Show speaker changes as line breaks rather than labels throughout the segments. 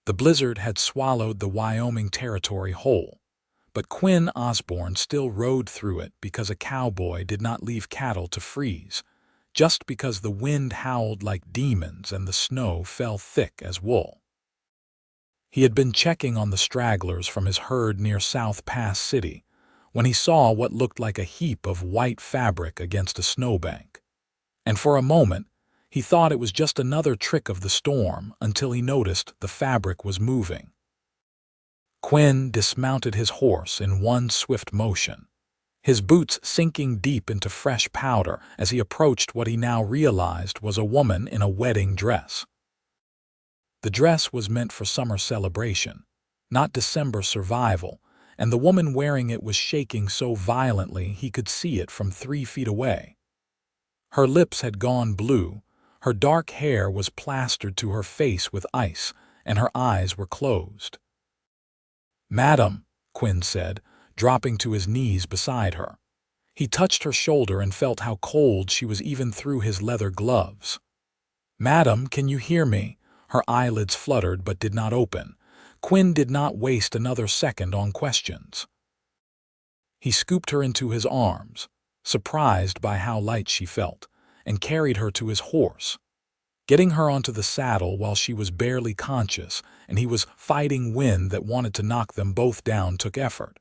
The blizzard had swallowed the Wyoming Territory whole, but Quinn Osbourne still rode through it because a cowboy did not leave cattle to freeze, just because the wind howled like demons and the snow fell thick as wool. He had been checking on the stragglers from his herd near South Pass City when he saw what looked like a heap of white fabric against a snowbank. And for a moment, he thought it was just another trick of the storm until he noticed the fabric was moving. Quinn dismounted his horse in one swift motion, his boots sinking deep into fresh powder as he approached what he now realized was a woman in a wedding dress. The dress was meant for summer celebration, not December survival, and the woman wearing it was shaking so violently he could see it from 3 feet away. Her lips had gone blue, her dark hair was plastered to her face with ice, and her eyes were closed. "Madam," Quinn said, dropping to his knees beside her. He touched her shoulder and felt how cold she was even through his leather gloves. "Madam, can you hear me?" Her eyelids fluttered but did not open. Quinn did not waste another second on questions. He scooped her into his arms, surprised by how light she felt, and carried her to his horse, getting her onto the saddle while she was barely conscious and he was fighting wind that wanted to knock them both down took effort.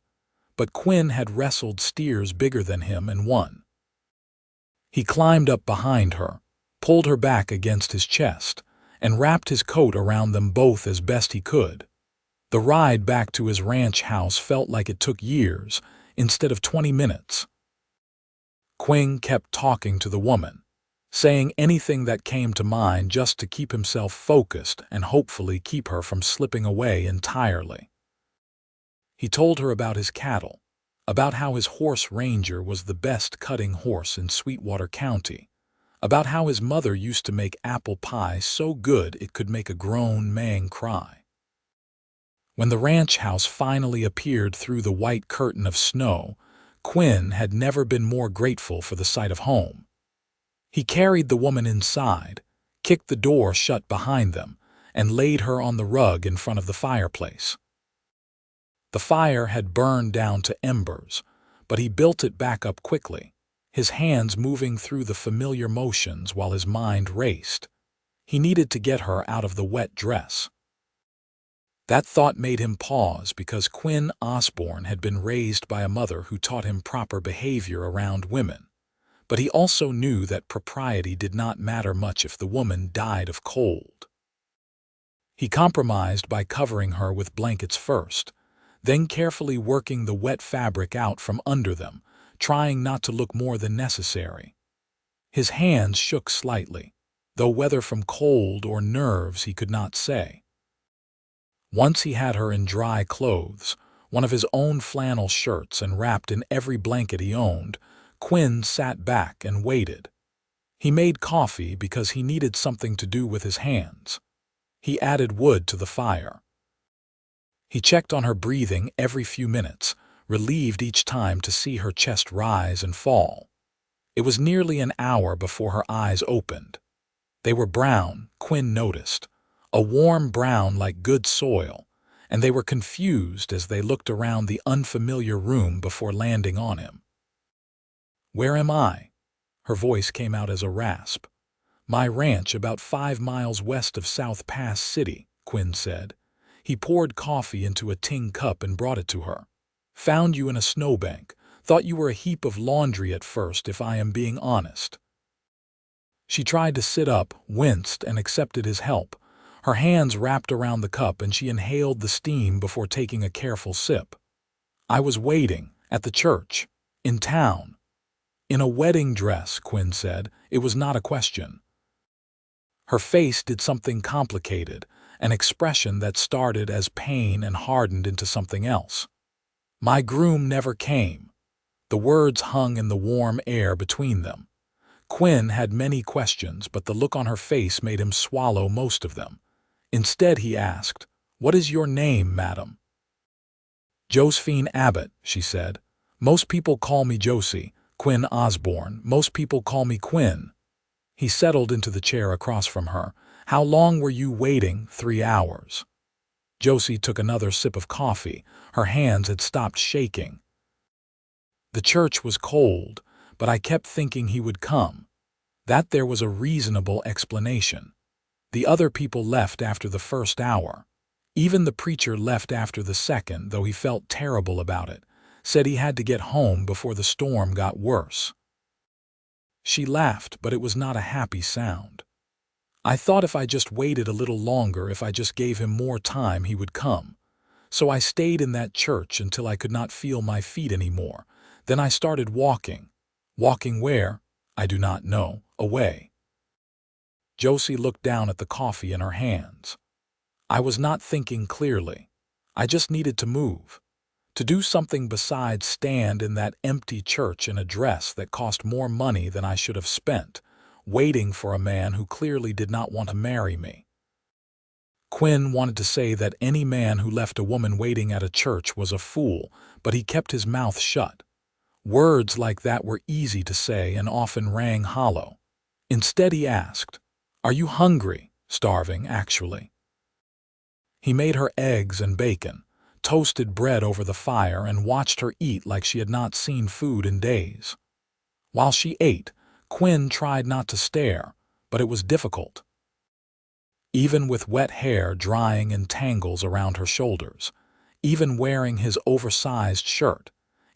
But Quinn had wrestled steers bigger than him and won. He climbed up behind her, pulled her back against his chest, and wrapped his coat around them both as best he could. The ride back to his ranch house felt like it took years instead of 20 minutes. Quinn kept talking to the woman, saying anything that came to mind just to keep himself focused and hopefully keep her from slipping away entirely. He told her about his cattle, about how his horse Ranger was the best cutting horse in Sweetwater County, about how his mother used to make apple pie so good it could make a grown man cry. When the ranch house finally appeared through the white curtain of snow, Quinn had never been more grateful for the sight of home. He carried the woman inside, kicked the door shut behind them, and laid her on the rug in front of the fireplace. The fire had burned down to embers, but he built it back up quickly, his hands moving through the familiar motions while his mind raced. He needed to get her out of the wet dress. That thought made him pause because Quinn Osbourne had been raised by a mother who taught him proper behavior around women. But he also knew that propriety did not matter much if the woman died of cold. He compromised by covering her with blankets first, then carefully working the wet fabric out from under them, trying not to look more than necessary. His hands shook slightly, though whether from cold or nerves he could not say. Once he had her in dry clothes, one of his own flannel shirts and wrapped in every blanket he owned, Quinn sat back and waited. He made coffee because he needed something to do with his hands. He added wood to the fire. He checked on her breathing every few minutes, relieved each time to see her chest rise and fall. It was nearly an hour before her eyes opened. They were brown, Quinn noticed, a warm brown like good soil, and they were confused as they looked around the unfamiliar room before landing on him. "Where am I?" Her voice came out as a rasp. "My ranch about 5 miles west of South Pass City," Quinn said. He poured coffee into a tin cup and brought it to her. "Found you in a snowbank. Thought you were a heap of laundry at first, if I am being honest." She tried to sit up, winced, and accepted his help. Her hands wrapped around the cup and she inhaled the steam before taking a careful sip. "I was waiting, at the church, in town." "In a wedding dress," Quinn said. It was not a question. Her face did something complicated, an expression that started as pain and hardened into something else. "My groom never came." The words hung in the warm air between them. Quinn had many questions, but the look on her face made him swallow most of them. Instead he asked, "What is your name, madam?" "Josephine Abbott," she said. "Most people call me Josie. Quinn Osbourne. Most people call me Quinn." He settled into the chair across from her. "How long were you waiting?" "3 hours." Josie took another sip of coffee. Her hands had stopped shaking. The church was cold, but I kept thinking he would come. That there was a reasonable explanation. The other people left after the first hour. Even the preacher left after the second, though he felt terrible about it. Said he had to get home before the storm got worse. She laughed, but it was not a happy sound. I thought if I just waited a little longer, if I just gave him more time, he would come. So I stayed in that church until I could not feel my feet anymore. Then I started walking. Walking where? I do not know. Away. Josie looked down at the coffee in her hands. I was not thinking clearly. I just needed to move. To do something besides stand in that empty church in a dress that cost more money than I should have spent, waiting for a man who clearly did not want to marry me. Quinn wanted to say that any man who left a woman waiting at a church was a fool, but he kept his mouth shut. Words like that were easy to say and often rang hollow. Instead he asked, "Are you hungry?" Starving, actually. He made her eggs and bacon, toasted bread over the fire, and watched her eat like she had not seen food in days. While she ate, Quinn tried not to stare, but it was difficult. Even with wet hair drying in tangles around her shoulders, even wearing his oversized shirt,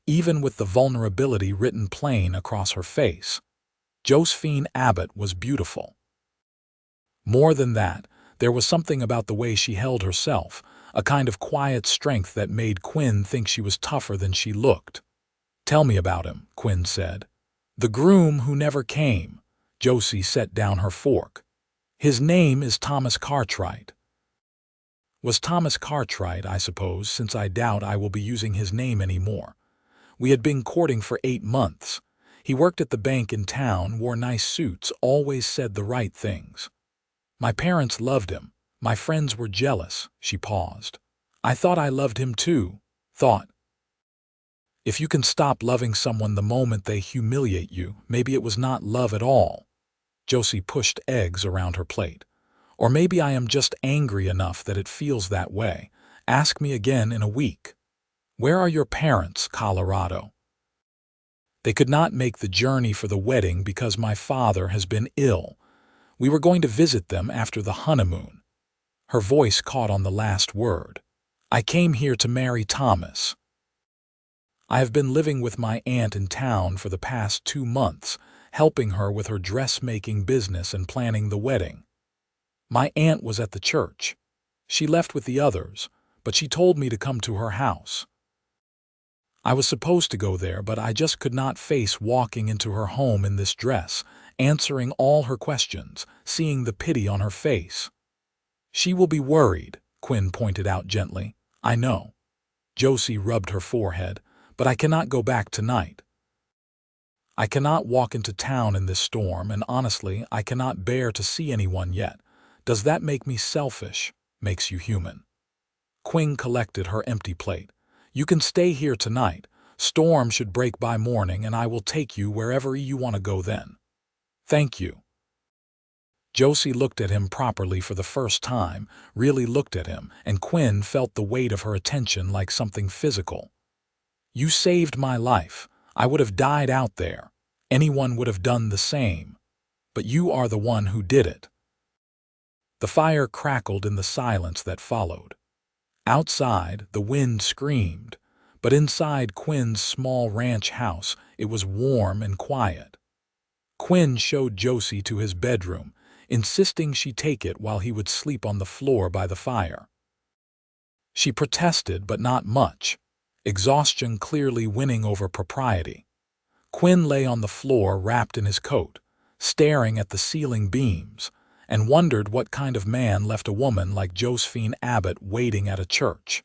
even with the vulnerability written plain across her face, Josephine Abbott was beautiful. More than that, there was something about the way she held herself, a kind of quiet strength that made Quinn think she was tougher than she looked. "Tell me about him," Quinn said. "The groom who never came." Josie set down her fork. "His name is Thomas Cartwright." Was Thomas Cartwright, I suppose, since I doubt I will be using his name anymore. We had been courting for 8 months. He worked at the bank in town, wore nice suits, always said the right things. My parents loved him. My friends were jealous. She paused. I thought I loved him too. Thought. If you can stop loving someone the moment they humiliate you, maybe it was not love at all. Josie pushed eggs around her plate. Or maybe I am just angry enough that it feels that way. Ask me again in a week. Where are your parents, Colorado? They could not make the journey for the wedding because my father has been ill. We were going to visit them after the honeymoon. Her voice caught on the last word. I came here to marry Thomas. I have been living with my aunt in town for the past 2 months, helping her with her dressmaking business and planning the wedding. My aunt was at the church. She left with the others, but she told me to come to her house. I was supposed to go there, but I just could not face walking into her home in this dress, answering all her questions, seeing the pity on her face. She will be worried, Quinn pointed out gently. I know. Josie rubbed her forehead, but I cannot go back tonight. I cannot walk into town in this storm, and honestly, I cannot bear to see anyone yet. Does that make me selfish? Makes you human. Quinn collected her empty plate. You can stay here tonight. Storm should break by morning, and I will take you wherever you want to go then. Thank you. Josie looked at him properly for the first time, really looked at him, and Quinn felt the weight of her attention like something physical. You saved my life. I would have died out there. Anyone would have done the same. But you are the one who did it. The fire crackled in the silence that followed. Outside, the wind screamed, but inside Quinn's small ranch house, it was warm and quiet. Quinn showed Josie to his bedroom, insisting she take it while he would sleep on the floor by the fire. She protested, but not much, exhaustion clearly winning over propriety. Quinn lay on the floor wrapped in his coat, staring at the ceiling beams, and wondered what kind of man left a woman like Josephine Abbott waiting at a church.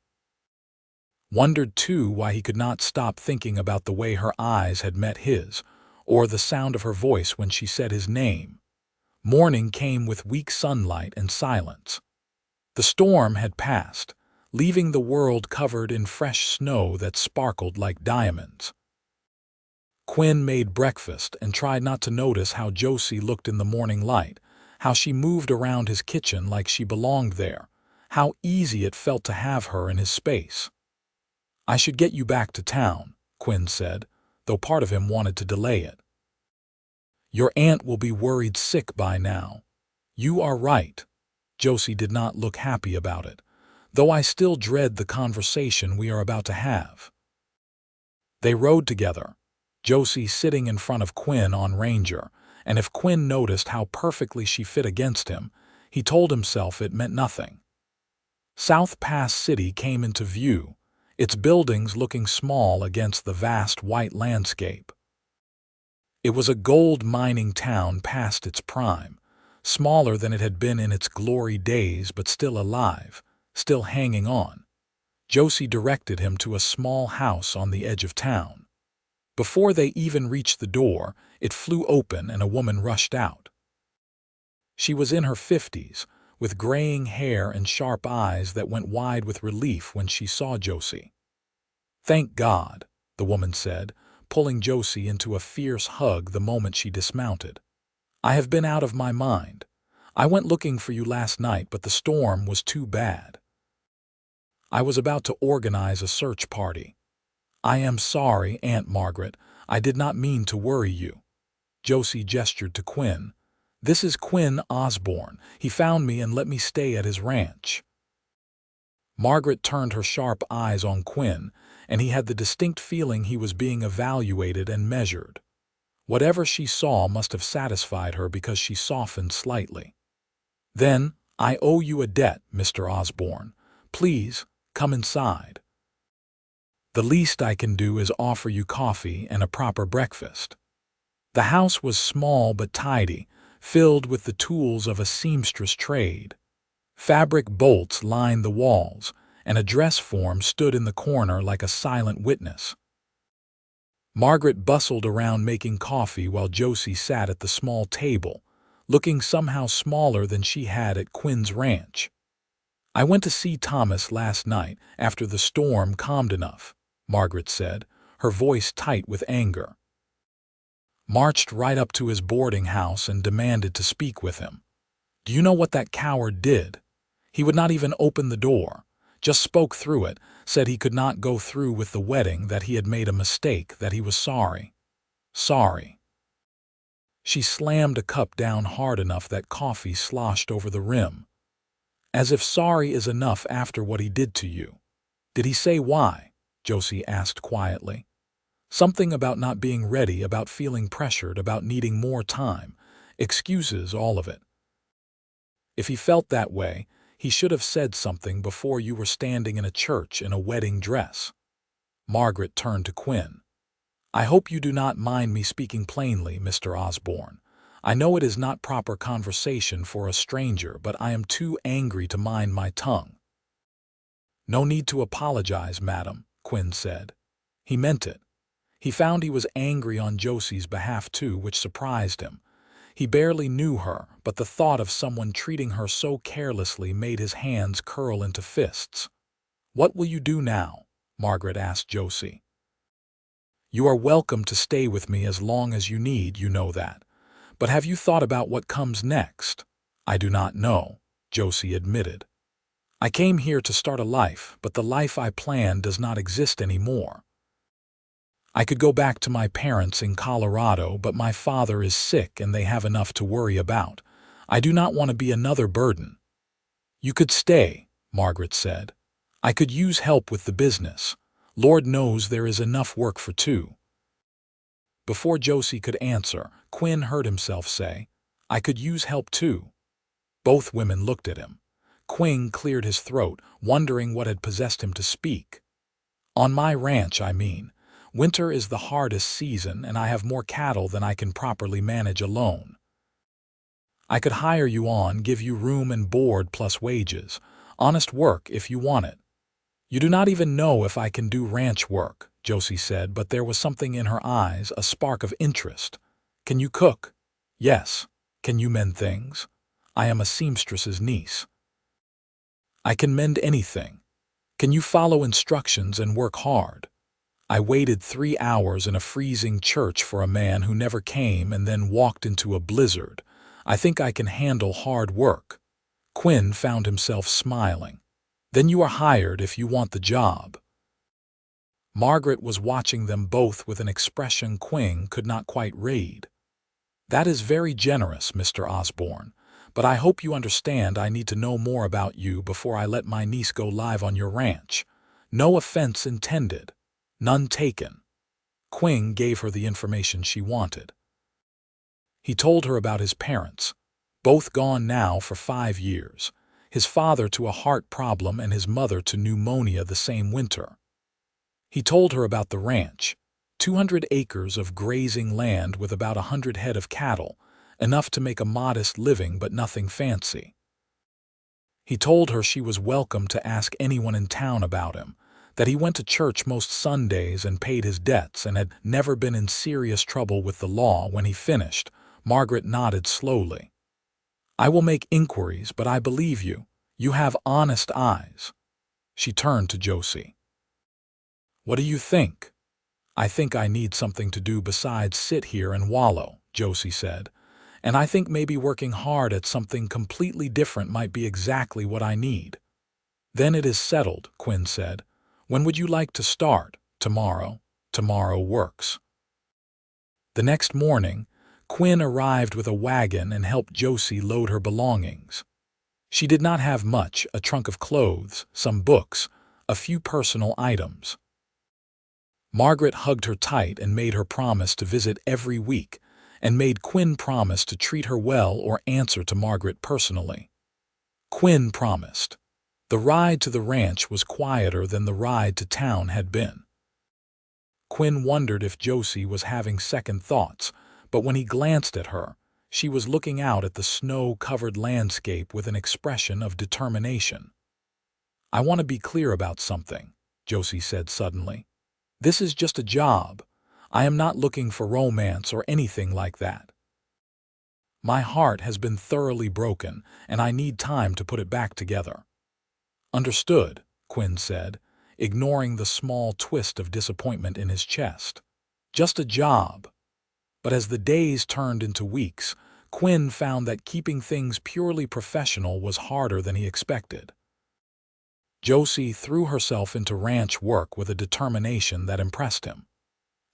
Wondered, too, why he could not stop thinking about the way her eyes had met his, or the sound of her voice when she said his name. Morning came with weak sunlight and silence. The storm had passed, leaving the world covered in fresh snow that sparkled like diamonds. Quinn made breakfast and tried not to notice how Josie looked in the morning light, how she moved around his kitchen like she belonged there, How easy it felt to have her in his space. "I should get you back to town," Quinn said, though part of him wanted to delay it. "Your aunt will be worried sick by now." "You are right." Josie did not look happy about it, though I still dread the conversation we are about to have. They rode together, Josie sitting in front of Quinn on Ranger, and if Quinn noticed how perfectly she fit against him, he told himself it meant nothing. South Pass City came into view, its buildings looking small against the vast white landscape. It was a gold mining town past its prime, smaller than it had been in its glory days but still alive, still hanging on. Josie directed him to a small house on the edge of town. Before they even reached the door, it flew open and a woman rushed out. She was in her 50s, with graying hair and sharp eyes that went wide with relief when she saw Josie. "Thank God," the woman said, pulling Josie into a fierce hug the moment she dismounted. "I have been out of my mind. I went looking for you last night, but the storm was too bad. I was about to organize a search party." "I am sorry, Aunt Margaret. I did not mean to worry you." Josie gestured to Quinn. "This is Quinn Osbourne. He found me and let me stay at his ranch." Margaret turned her sharp eyes on Quinn, and he had the distinct feeling he was being evaluated and measured. Whatever she saw must have satisfied her because she softened slightly. "Then, I owe you a debt, Mr. Osbourne. Please, come inside. The least I can do is offer you coffee and a proper breakfast." The house was small but tidy, filled with the tools of a seamstress trade. Fabric bolts lined the walls, and a dress form stood in the corner like a silent witness. Margaret bustled around making coffee while Josie sat at the small table, looking somehow smaller than she had at Quinn's ranch. "I went to see Thomas last night after the storm calmed enough," Margaret said, her voice tight with anger. "Marched right up to his boarding house and demanded to speak with him. Do you know what that coward did? He would not even open the door, just spoke through it, said he could not go through with the wedding, that he had made a mistake, that he was sorry. Sorry." She slammed a cup down hard enough that coffee sloshed over the rim. "As if sorry is enough after what he did to you." "Did he say why?" Josie asked quietly. "Something about not being ready, about feeling pressured, about needing more time. Excuses, all of it." "If he felt that way, he should have said something before you were standing in a church in a wedding dress." Margaret turned to Quinn. "I hope you do not mind me speaking plainly, Mr. Osbourne. I know it is not proper conversation for a stranger, but I am too angry to mind my tongue." "No need to apologize, madam," Quinn said. He meant it. He found he was angry on Josie's behalf too, which surprised him. He barely knew her, but the thought of someone treating her so carelessly made his hands curl into fists. "What will you do now?" Margaret asked Josie. "You are welcome to stay with me as long as you need, you know that. But have you thought about what comes next?" "I do not know," Josie admitted. "I came here to start a life, but the life I planned does not exist anymore. I could go back to my parents in Colorado, but my father is sick and they have enough to worry about. I do not want to be another burden." "You could stay," Margaret said. "I could use help with the business. Lord knows there is enough work for two." Before Josie could answer, Quinn heard himself say, "I could use help too." Both women looked at him. Quinn cleared his throat, wondering what had possessed him to speak. "On my ranch, I mean. Winter is the hardest season, and I have more cattle than I can properly manage alone. I could hire you on, give you room and board plus wages. Honest work if you want it." "You do not even know if I can do ranch work," Josie said, but there was something in her eyes, a spark of interest. "Can you cook?" "Yes." "Can you mend things?" "I am a seamstress's niece." "I can mend anything." "Can you follow instructions and work hard?" "I waited 3 hours in a freezing church for a man who never came and then walked into a blizzard. I think I can handle hard work." Quinn found himself smiling. Then you are hired if you want the job." Margaret was watching them both with an expression Quinn could not quite read. "That is very generous, Mr. Osbourne, but I hope you understand I need to know more about you before I let my niece go live on your ranch. No offense intended. None taken." Quinn gave her the information she wanted. He told her about his parents, both gone now for 5 years, his father to a heart problem and his mother to pneumonia the same winter. He told her about the ranch, 200 acres of grazing land with about 100 head of cattle, enough to make a modest living but nothing fancy. He told her she was welcome to ask anyone in town about him, that he went to church most Sundays and paid his debts and had never been in serious trouble with the law. When he finished, Margaret nodded slowly. "I will make inquiries, but I believe you. You have honest eyes." She turned to Josie. "What do you think?" "I think I need something to do besides sit here and wallow," Josie said. "And I think maybe working hard at something completely different might be exactly what I need." "Then it is settled," Quinn said. "When would you like to start?" "Tomorrow." "Tomorrow works." The next morning, Quinn arrived with a wagon and helped Josie load her belongings. She did not have much, a trunk of clothes, some books, a few personal items. Margaret hugged her tight and made her promise to visit every week, and made Quinn promise to treat her well or answer to Margaret personally. Quinn promised. The ride to the ranch was quieter than the ride to town had been. Quinn wondered if Josie was having second thoughts, but when he glanced at her, she was looking out at the snow-covered landscape with an expression of determination. "I want to be clear about something," Josie said suddenly. "This is just a job. I am not looking for romance or anything like that. My heart has been thoroughly broken, and I need time to put it back together." "Understood," Quinn said, ignoring the small twist of disappointment in his chest. "Just a job." But as the days turned into weeks, Quinn found that keeping things purely professional was harder than he expected. Josie threw herself into ranch work with a determination that impressed him.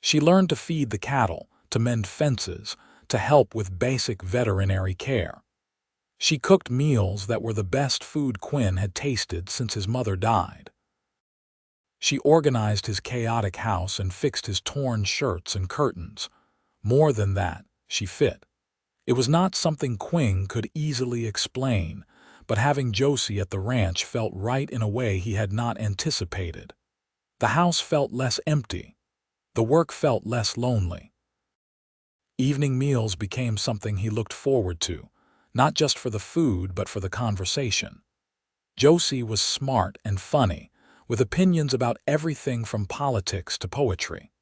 She learned to feed the cattle, to mend fences, to help with basic veterinary care. She cooked meals that were the best food Quinn had tasted since his mother died. She organized his chaotic house and fixed his torn shirts and curtains. More than that, she fit. It was not something Quinn could easily explain, but having Josie at the ranch felt right in a way he had not anticipated. The house felt less empty. The work felt less lonely. Evening meals became something he looked forward to, not just for the food but for the conversation. Josie was smart and funny, with opinions about everything from politics to poetry.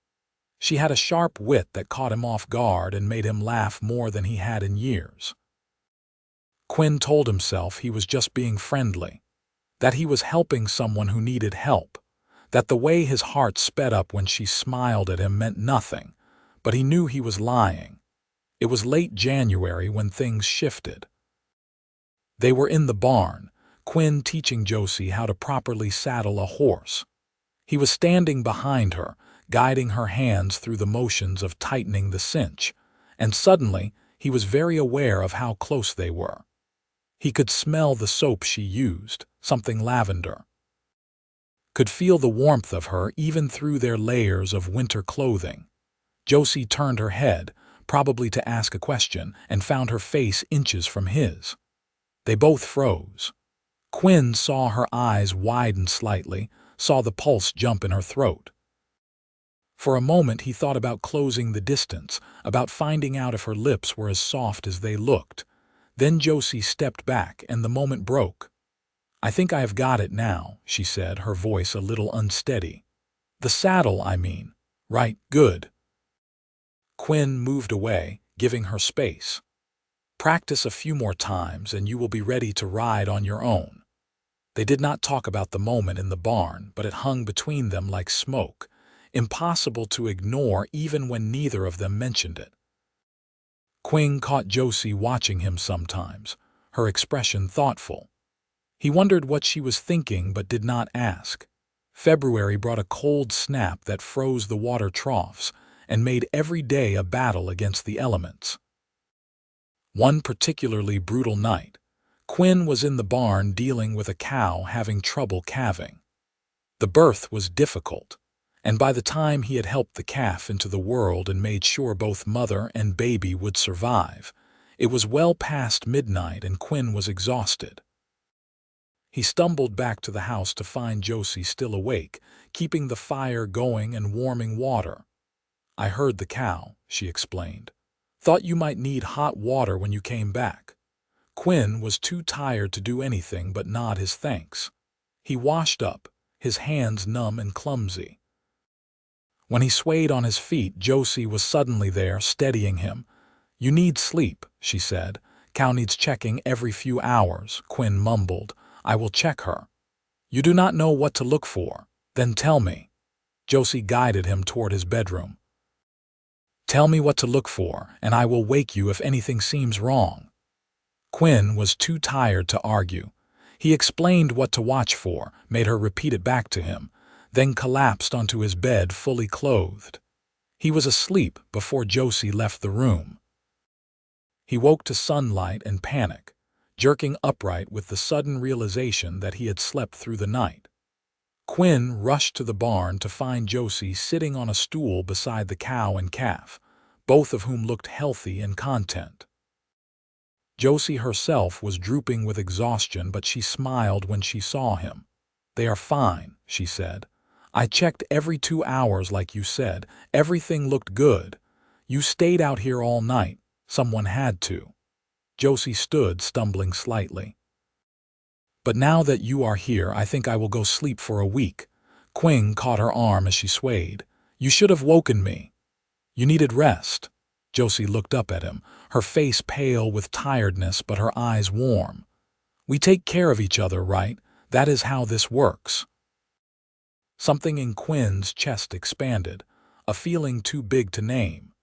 She had a sharp wit that caught him off guard and made him laugh more than he had in years. Quinn told himself he was just being friendly, that he was helping someone who needed help, that the way his heart sped up when she smiled at him meant nothing, but he knew he was lying. It was late January when things shifted. They were in the barn, Quinn teaching Josie how to properly saddle a horse. He was standing behind her, guiding her hands through the motions of tightening the cinch, and suddenly he was very aware of how close they were. He could smell the soap she used, something lavender. Could feel the warmth of her even through their layers of winter clothing. Josie turned her head, probably to ask a question, and found her face inches from his. They both froze. Quinn saw her eyes widen slightly, saw the pulse jump in her throat. For a moment he thought about closing the distance, about finding out if her lips were as soft as they looked. Then Josie stepped back, and the moment broke. "I think I have got it now," she said, her voice a little unsteady. "The saddle, I mean. Right, good." Quinn moved away, giving her space. "Practice a few more times, and you will be ready to ride on your own." They did not talk about the moment in the barn, but it hung between them like smoke, impossible to ignore even when neither of them mentioned it. Quinn caught Josie watching him sometimes, her expression thoughtful. He wondered what she was thinking but did not ask. February brought a cold snap that froze the water troughs and made every day a battle against the elements. One particularly brutal night, Quinn was in the barn dealing with a cow having trouble calving. The birth was difficult, and by the time he had helped the calf into the world and made sure both mother and baby would survive, it was well past midnight and Quinn was exhausted. He stumbled back to the house to find Josie still awake, keeping the fire going and warming water. "I heard the cow," she explained. "Thought you might need hot water when you came back." Quinn was too tired to do anything but nod his thanks. He washed up, his hands numb and clumsy. When he swayed on his feet, Josie was suddenly there, steadying him. "You need sleep," she said. "Cow needs checking every few hours," Quinn mumbled. "I will check her." "You do not know what to look for. Then tell me." Josie guided him toward his bedroom. "Tell me what to look for, and I will wake you if anything seems wrong." Quinn was too tired to argue. He explained what to watch for, made her repeat it back to him, then collapsed onto his bed fully clothed. He was asleep before Josie left the room. He woke to sunlight and panic, jerking upright with the sudden realization that he had slept through the night. Quinn rushed to the barn to find Josie sitting on a stool beside the cow and calf, both of whom looked healthy and content. Josie herself was drooping with exhaustion, but she smiled when she saw him. "They are fine," she said. "I checked every 2 hours like you said. Everything looked good. You stayed out here all night. Someone had to." Josie stood, stumbling slightly. "But now that you are here, I think I will go sleep for a week." Quinn caught her arm as she swayed. "You should have woken me. You needed rest." Josie looked up at him, her face pale with tiredness but her eyes warm. "We take care of each other, right? That is how this works." Something in Quinn's chest expanded, a feeling too big to name.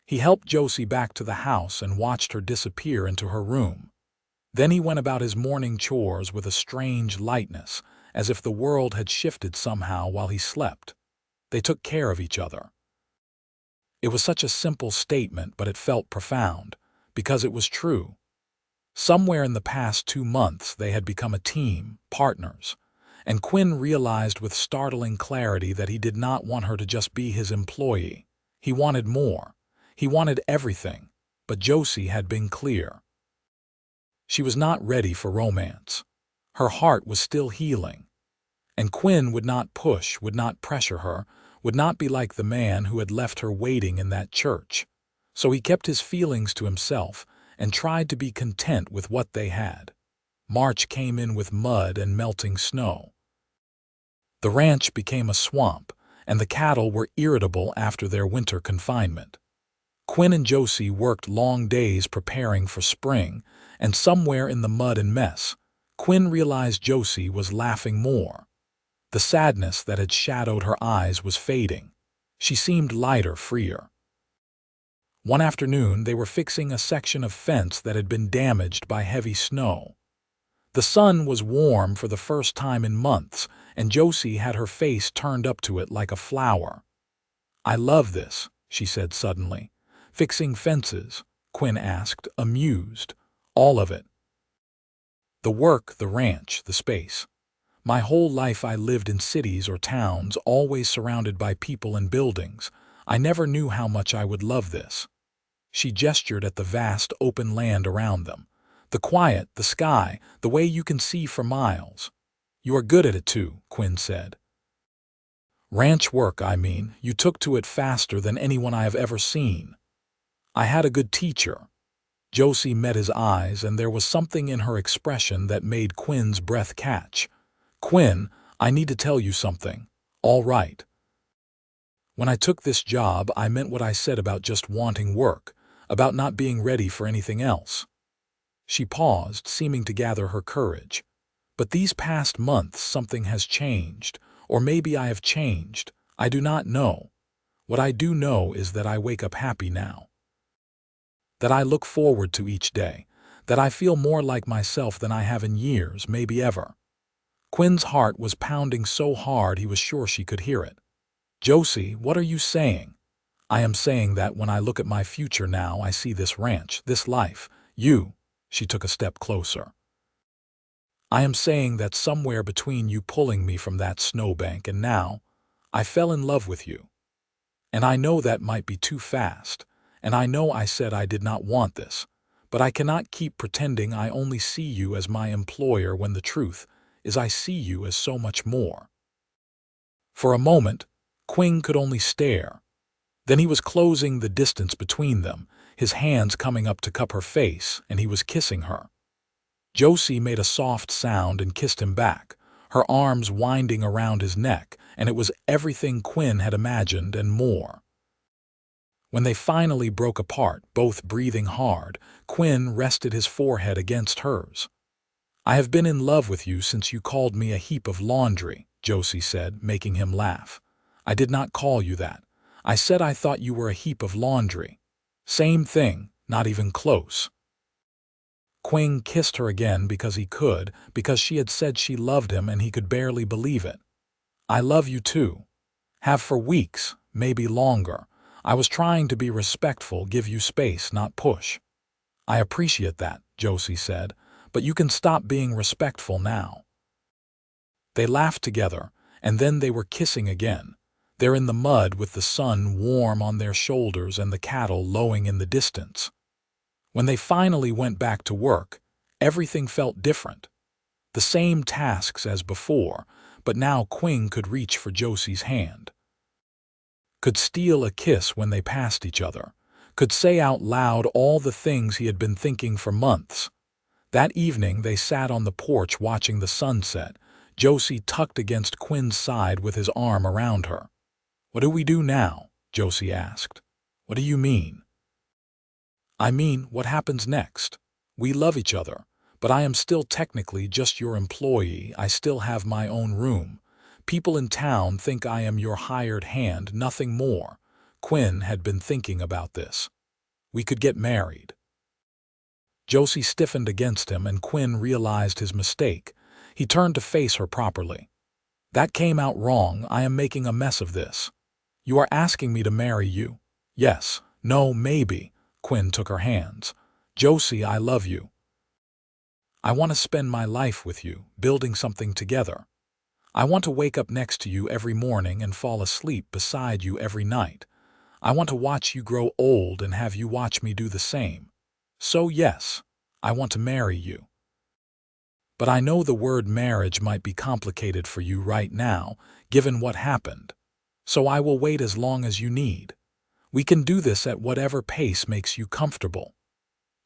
He helped Josie back to the house and watched her disappear into her room. Then he went about his morning chores with a strange lightness, as if the world had shifted somehow while he slept. They took care of each other. It was such a simple statement, but it felt profound, because it was true. Somewhere in the past 2 months they had become a team, partners, and Quinn realized with startling clarity that he did not want her to just be his employee. He wanted more. He wanted everything, but Josie had been clear. She was not ready for romance. Her heart was still healing. And Quinn would not push, would not pressure her, would not be like the man who had left her waiting in that church. So he kept his feelings to himself and tried to be content with what they had. March came in with mud and melting snow. The ranch became a swamp, and the cattle were irritable after their winter confinement. Quinn and Josie worked long days preparing for spring, and somewhere in the mud and mess, Quinn realized Josie was laughing more. The sadness that had shadowed her eyes was fading. She seemed lighter, freer. One afternoon, they were fixing a section of fence that had been damaged by heavy snow. The sun was warm for the first time in months, and Josie had her face turned up to it like a flower. "I love this," she said suddenly. "Fixing fences?" Quinn asked, amused. "All of it." "The work, the ranch, the space. My whole life I lived in cities or towns, always surrounded by people and buildings. I never knew how much I would love this." She gestured at the vast open land around them. "The quiet, the sky, the way you can see for miles." "You are good at it too," Quinn said. "Ranch work, I mean. You took to it faster than anyone I have ever seen." "I had a good teacher." Josie met his eyes, and there was something in her expression that made Quinn's breath catch. "Quinn, I need to tell you something." "All right." "When I took this job, I meant what I said about just wanting work, about not being ready for anything else." She paused, seeming to gather her courage. "But these past months something has changed, or maybe I have changed. I do not know. What I do know is that I wake up happy now. That I look forward to each day. that I feel more like myself than I have in years, maybe ever." Quinn's heart was pounding so hard he was sure she could hear it. "Josie, what are you saying?" "I am saying that when I look at my future now, I see this ranch, this life, you." She took a step closer. "I am saying that somewhere between you pulling me from that snowbank and now, I fell in love with you. And I know that might be too fast, and I know I said I did not want this, but I cannot keep pretending I only see you as my employer when the truth is I see you as so much more." For a moment, Quinn could only stare. Then he was closing the distance between them, his hands coming up to cup her face, and he was kissing her. Josie made a soft sound and kissed him back, her arms winding around his neck, and it was everything Quinn had imagined and more. When they finally broke apart, both breathing hard, Quinn rested his forehead against hers. "I have been in love with you since you called me a heap of laundry," Josie said, making him laugh. "I did not call you that. I said I thought you were a heap of laundry. Same thing, not even close." Quinn kissed her again because he could, because she had said she loved him and he could barely believe it. "I love you too. Have for weeks, maybe longer. I was trying to be respectful, give you space, not push." "I appreciate that," Josie said, "but you can stop being respectful now." They laughed together, and then they were kissing again. They're in the mud with the sun warm on their shoulders and the cattle lowing in the distance. When they finally went back to work, everything felt different. The same tasks as before, but now Quinn could reach for Josie's hand. Could steal a kiss when they passed each other. Could say out loud all the things he had been thinking for months. That evening they sat on the porch watching the sunset, Josie tucked against Quinn's side with his arm around her. "What do we do now?" Josie asked. "What do you mean?" "I mean, what happens next? We love each other, but I am still technically just your employee. I still have my own room. People in town think I am your hired hand, nothing more." Quinn had been thinking about this. "We could get married." Josie stiffened against him, and Quinn realized his mistake. He turned to face her properly. "That came out wrong. I am making a mess of this. You are asking me to marry you?" "Yes. No, maybe." Quinn took her hands. "Josie, I love you. I want to spend my life with you, building something together. I want to wake up next to you every morning and fall asleep beside you every night. I want to watch you grow old and have you watch me do the same. So yes, I want to marry you. But I know the word marriage might be complicated for you right now, given what happened. So I will wait as long as you need. We can do this at whatever pace makes you comfortable."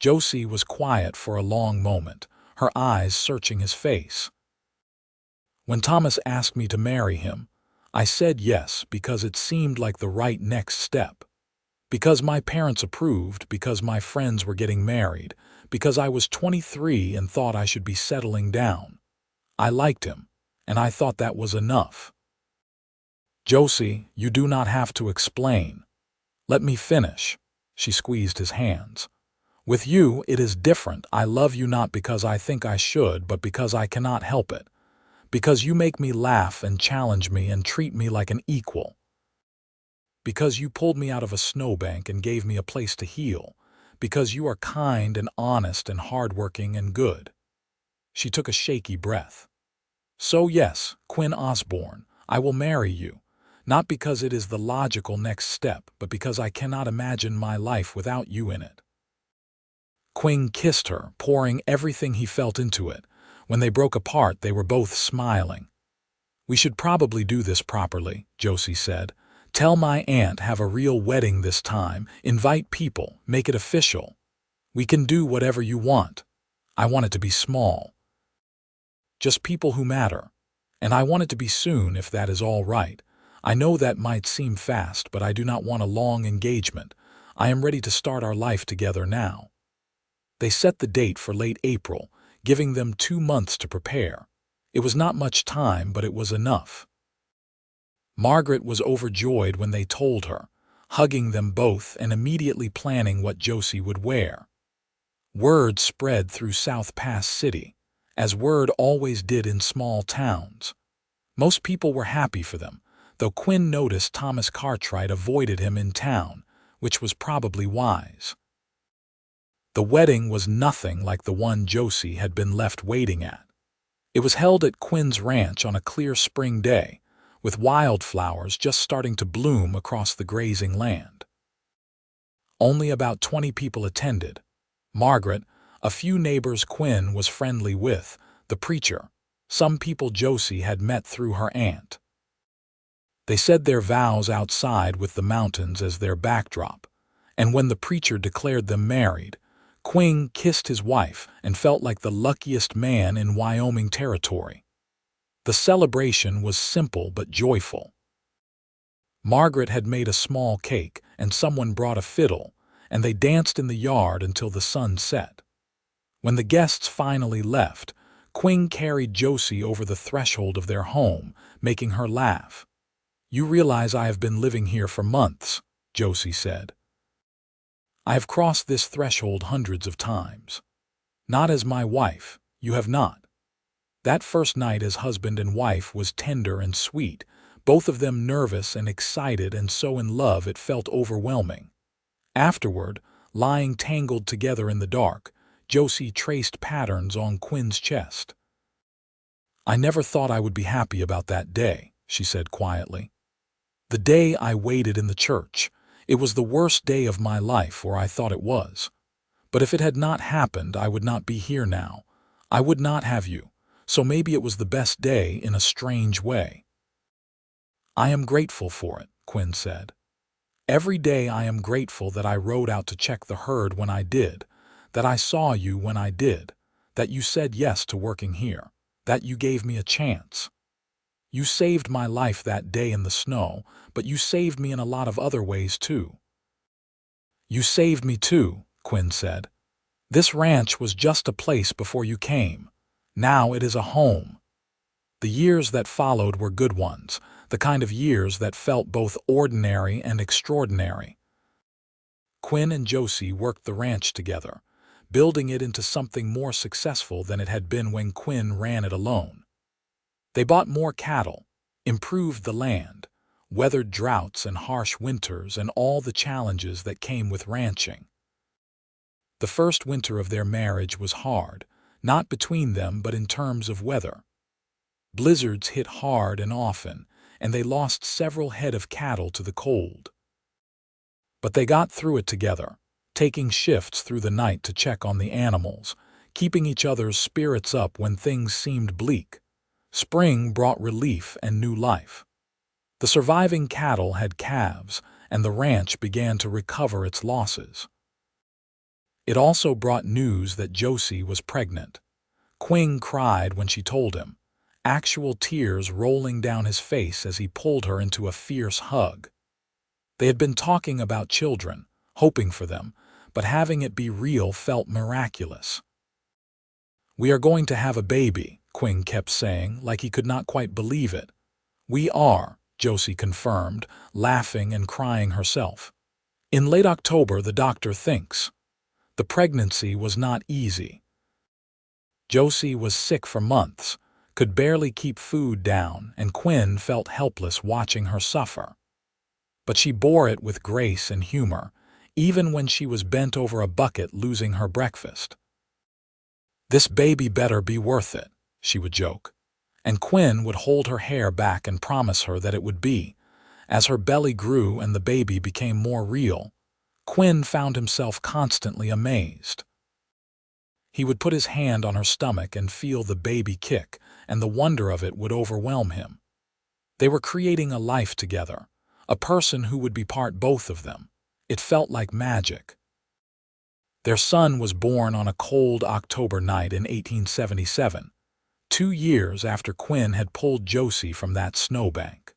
Josie was quiet for a long moment, her eyes searching his face. "When Thomas asked me to marry him, I said yes because it seemed like the right next step. Because my parents approved, because my friends were getting married, because I was 23 and thought I should be settling down. I liked him, and I thought that was enough." "Josie, you do not have to explain. Let me finish." She squeezed his hands. "With you, it is different. I love you not because I think I should, but because I cannot help it. Because you make me laugh and challenge me and treat me like an equal. Because you pulled me out of a snowbank and gave me a place to heal. Because you are kind and honest and hardworking and good." She took a shaky breath. "So yes, Quinn Osbourne, I will marry you. Not because it is the logical next step, but because I cannot imagine my life without you in it." Quinn kissed her, pouring everything he felt into it. When they broke apart, they were both smiling. "We should probably do this properly," Josie said. "Tell my aunt, have a real wedding this time, invite people, make it official. We can do whatever you want. I want it to be small. Just people who matter. And I want it to be soon if that is all right. I know that might seem fast, but I do not want a long engagement. I am ready to start our life together now." They set the date for late April, giving them 2 months to prepare. It was not much time, but it was enough. Margaret was overjoyed when they told her, hugging them both and immediately planning what Josie would wear. Word spread through South Pass City, as word always did in small towns. Most people were happy for them, though Quinn noticed Thomas Cartwright avoided him in town, which was probably wise. The wedding was nothing like the one Josie had been left waiting at. It was held at Quinn's ranch on a clear spring day, with wildflowers just starting to bloom across the grazing land. Only about 20 people attended. Margaret, a few neighbors Quinn was friendly with, the preacher, some people Josie had met through her aunt. They said their vows outside with the mountains as their backdrop, and when the preacher declared them married, Quinn kissed his wife and felt like the luckiest man in Wyoming Territory. The celebration was simple but joyful. Margaret had made a small cake, and someone brought a fiddle, and they danced in the yard until the sun set. When the guests finally left, Quinn carried Josie over the threshold of their home, making her laugh. "You realize I have been living here for months," Josie said. "I have crossed this threshold hundreds of times. Not as my wife, you have not." That first night as husband and wife was tender and sweet, both of them nervous and excited and so in love it felt overwhelming. Afterward, lying tangled together in the dark, Josie traced patterns on Quinn's chest. "I never thought I would be happy about that day," she said quietly. "The day I waited in the church. It was the worst day of my life, or I thought it was. But if it had not happened, I would not be here now. I would not have you. So maybe it was the best day in a strange way." "I am grateful for it," Quinn said. "Every day I am grateful that I rode out to check the herd when I did, that I saw you when I did, that you said yes to working here, that you gave me a chance. You saved my life that day in the snow, but you saved me in a lot of other ways too." "You saved me too," Quinn said. "This ranch was just a place before you came. Now it is a home." The years that followed were good ones, the kind of years that felt both ordinary and extraordinary. Quinn and Josie worked the ranch together, building it into something more successful than it had been when Quinn ran it alone. They bought more cattle, improved the land, weathered droughts and harsh winters and all the challenges that came with ranching. The first winter of their marriage was hard, not between them but in terms of weather. Blizzards hit hard and often, and they lost several head of cattle to the cold. But they got through it together, taking shifts through the night to check on the animals, keeping each other's spirits up when things seemed bleak. Spring brought relief and new life. The surviving cattle had calves, and the ranch began to recover its losses. It also brought news that Josie was pregnant. Quinn cried when she told him, actual tears rolling down his face as he pulled her into a fierce hug. They had been talking about children, hoping for them, but having it be real felt miraculous. "We are going to have a baby," Quinn kept saying, like he could not quite believe it. "We are," Josie confirmed, laughing and crying herself. "In late October, the doctor thinks." The pregnancy was not easy. Josie was sick for months, could barely keep food down, and Quinn felt helpless watching her suffer. But she bore it with grace and humor, even when she was bent over a bucket losing her breakfast. "This baby better be worth it," she would joke. And Quinn would hold her hair back and promise her that it would be. As her belly grew and the baby became more real, Quinn found himself constantly amazed. He would put his hand on her stomach and feel the baby kick, and the wonder of it would overwhelm him. They were creating a life together, a person who would be part both of them. It felt like magic. Their son was born on a cold October night in 1877, 2 years after Quinn had pulled Josie from that snowbank.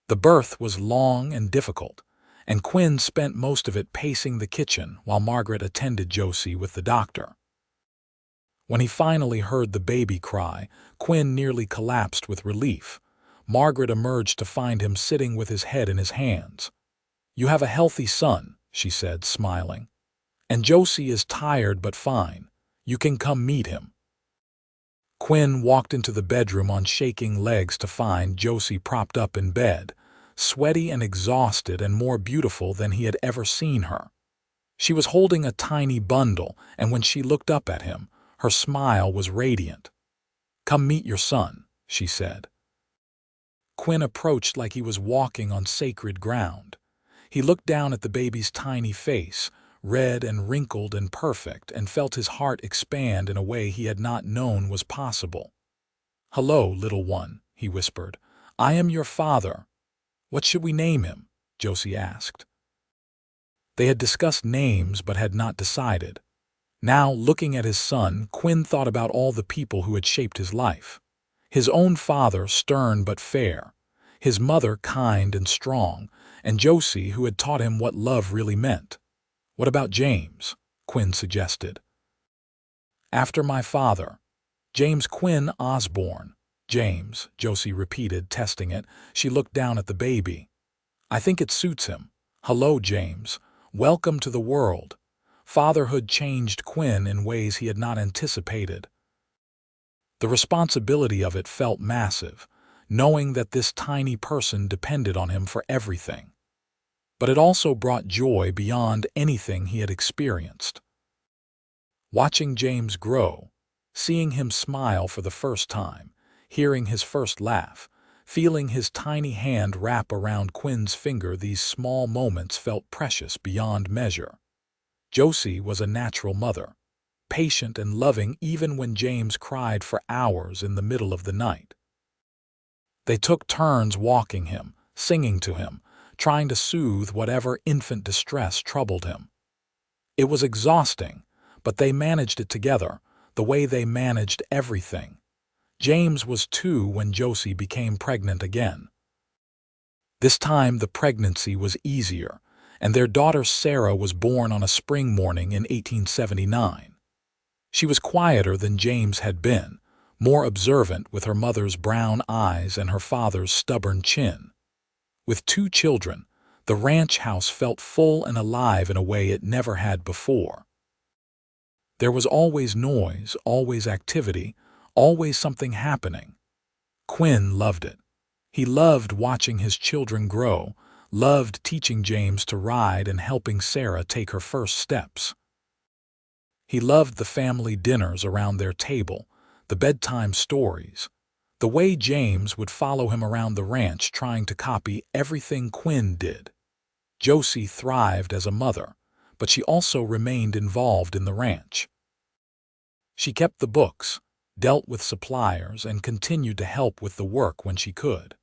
The birth was long and difficult, and Quinn spent most of it pacing the kitchen while Margaret attended Josie with the doctor. When he finally heard the baby cry, Quinn nearly collapsed with relief. Margaret emerged to find him sitting with his head in his hands. "You have a healthy son," she said, smiling. And Josie is tired but fine. You can come meet him." Quinn walked into the bedroom on shaking legs to find Josie propped up in bed, sweaty and exhausted and more beautiful than he had ever seen her. She was holding a tiny bundle, and when she looked up at him, her smile was radiant. "Come meet your son," she said. Quinn approached like he was walking on sacred ground. He looked down at the baby's tiny face, red and wrinkled and perfect, and felt his heart expand in a way he had not known was possible. "Hello, little one," he whispered. "I am your father." "What should we name him?" Josie asked. They had discussed names but had not decided. Now, looking at his son, Quinn thought about all the people who had shaped his life. His own father, stern but fair. His mother, kind and strong. And Josie, who had taught him what love really meant. "What about James?" Quinn suggested. "After my father. James Quinn Osbourne." "James," Josie repeated, testing it. She looked down at the baby. "I think it suits him. Hello, James. Welcome to the world." Fatherhood changed Quinn in ways he had not anticipated. The responsibility of it felt massive, knowing that this tiny person depended on him for everything. But it also brought joy beyond anything he had experienced. Watching James grow, seeing him smile for the first time, hearing his first laugh, feeling his tiny hand wrap around Quinn's finger, these small moments felt precious beyond measure. Josie was a natural mother, patient and loving even when James cried for hours in the middle of the night. They took turns walking him, singing to him, trying to soothe whatever infant distress troubled him. It was exhausting, but they managed it together, the way they managed everything. James was 2 when Josie became pregnant again. This time the pregnancy was easier, and their daughter Sarah was born on a spring morning in 1879. She was quieter than James had been, more observant with her mother's brown eyes and her father's stubborn chin. With 2 children, the ranch house felt full and alive in a way it never had before. There was always noise, always activity, always something happening. Quinn loved it. He loved watching his children grow, loved teaching James to ride and helping Sarah take her first steps. He loved the family dinners around their table, the bedtime stories, the way James would follow him around the ranch trying to copy everything Quinn did. Josie thrived as a mother, but she also remained involved in the ranch. She kept the books, dealt with suppliers, and continued to help with the work when she could.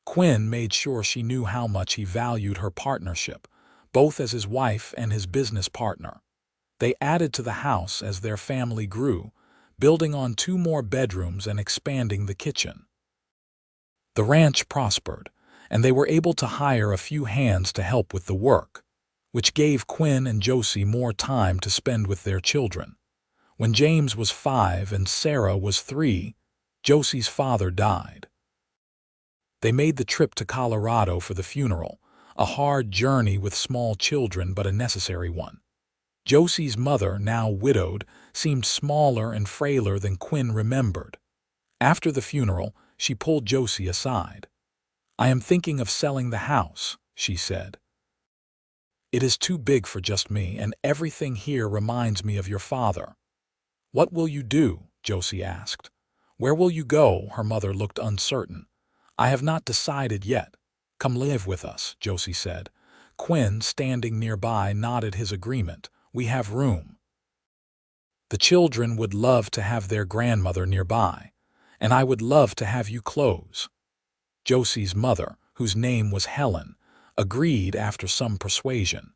Quinn made sure she knew how much he valued her partnership, both as his wife and his business partner. They added to the house as their family grew, building on 2 more bedrooms and expanding the kitchen. The ranch prospered, and they were able to hire a few hands to help with the work, which gave Quinn and Josie more time to spend with their children. When James was 5 and Sarah was 3, Josie's father died. They made the trip to Colorado for the funeral, a hard journey with small children but a necessary one. Josie's mother, now widowed, seemed smaller and frailer than Quinn remembered. After the funeral, she pulled Josie aside. "I am thinking of selling the house," she said. "It is too big for just me, and everything here reminds me of your father." "What will you do?" Josie asked. "Where will you go?" Her mother looked uncertain. "I have not decided yet." "Come live with us," Josie said. Quinn, standing nearby, nodded his agreement. "We have room." "The children would love to have their grandmother nearby, and I would love to have you close." Josie's mother, whose name was Helen, agreed after some persuasion.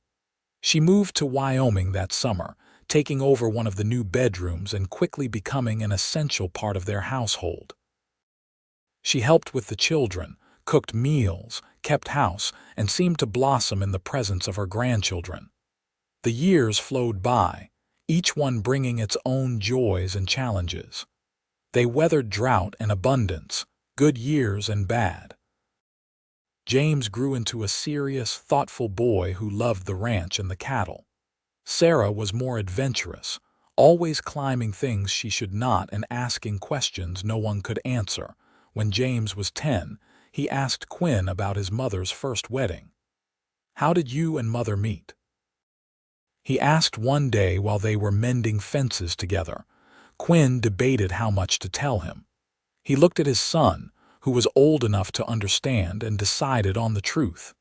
She moved to Wyoming that summer, taking over one of the new bedrooms and quickly becoming an essential part of their household. She helped with the children, cooked meals, kept house, and seemed to blossom in the presence of her grandchildren. The years flowed by, each one bringing its own joys and challenges. They weathered drought and abundance, good years and bad. James grew into a serious, thoughtful boy who loved the ranch and the cattle. Sarah was more adventurous, always climbing things she should not and asking questions no one could answer. When James was 10, he asked Quinn about his mother's first wedding. "How did you and Mother meet?" he asked one day while they were mending fences together. Quinn debated how much to tell him. He looked at his son, who was old enough to understand, and decided on the truth.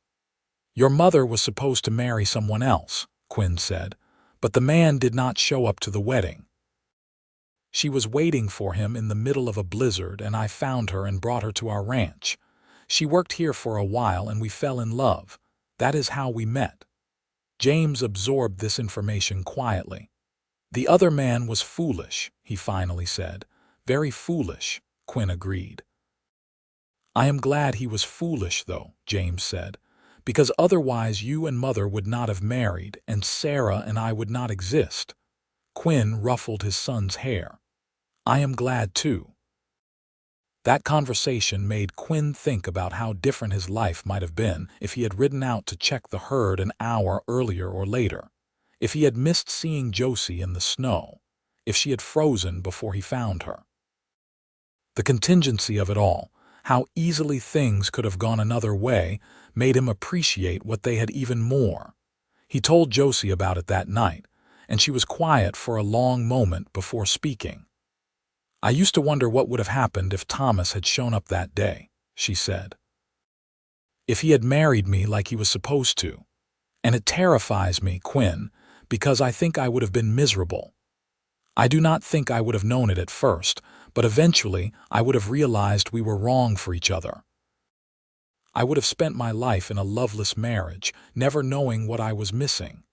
"Your mother was supposed to marry someone else," Quinn said, "but the man did not show up to the wedding. She was waiting for him in the middle of a blizzard, and I found her and brought her to our ranch. She worked here for a while and we fell in love. That is how we met." James absorbed this information quietly. "The other man was foolish," he finally said. "Very foolish," Quinn agreed. "I am glad he was foolish, though," James said, "because otherwise you and Mother would not have married, and Sarah and I would not exist." Quinn ruffled his son's hair. "I am glad, too." That conversation made Quinn think about how different his life might have been if he had ridden out to check the herd an hour earlier or later, if he had missed seeing Josie in the snow, if she had frozen before he found her. The contingency of it all, how easily things could have gone another way, made him appreciate what they had even more. He told Josie about it that night, and she was quiet for a long moment before speaking. "I used to wonder what would have happened if Thomas had shown up that day," she said. "If he had married me like he was supposed to. And it terrifies me, Quinn, because I think I would have been miserable. I do not think I would have known it at first, but eventually I would have realized we were wrong for each other. I would have spent my life in a loveless marriage, never knowing what I was missing."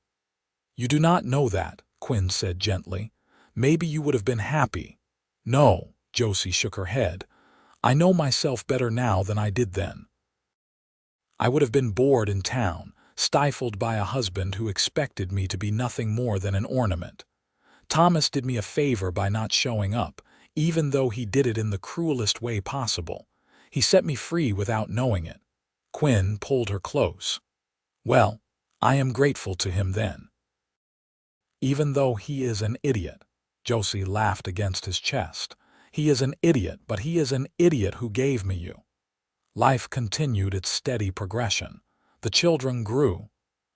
"You do not know that," Quinn said gently. "Maybe you would have been happy." "No," Josie shook her head. "I know myself better now than I did then. I would have been bored in town, stifled by a husband who expected me to be nothing more than an ornament. Thomas did me a favor by not showing up, even though he did it in the cruelest way possible. He set me free without knowing it." Quinn pulled her close. "Well, I am grateful to him then." "Even though he is an idiot," Josie laughed against his chest. "He is an idiot, but he is an idiot who gave me you." Life continued its steady progression. The children grew.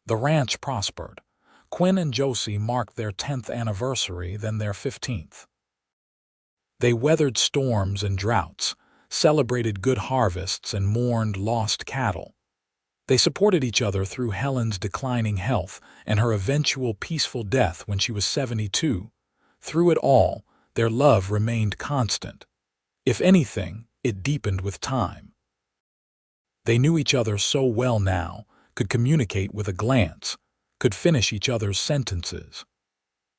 The ranch prospered. Quinn and Josie marked their 10th anniversary, then their 15th. They weathered storms and droughts, celebrated good harvests, and mourned lost cattle. They supported each other through Helen's declining health and her eventual peaceful death when she was 72. Through it all, their love remained constant. If anything, it deepened with time. They knew each other so well now, could communicate with a glance, could finish each other's sentences.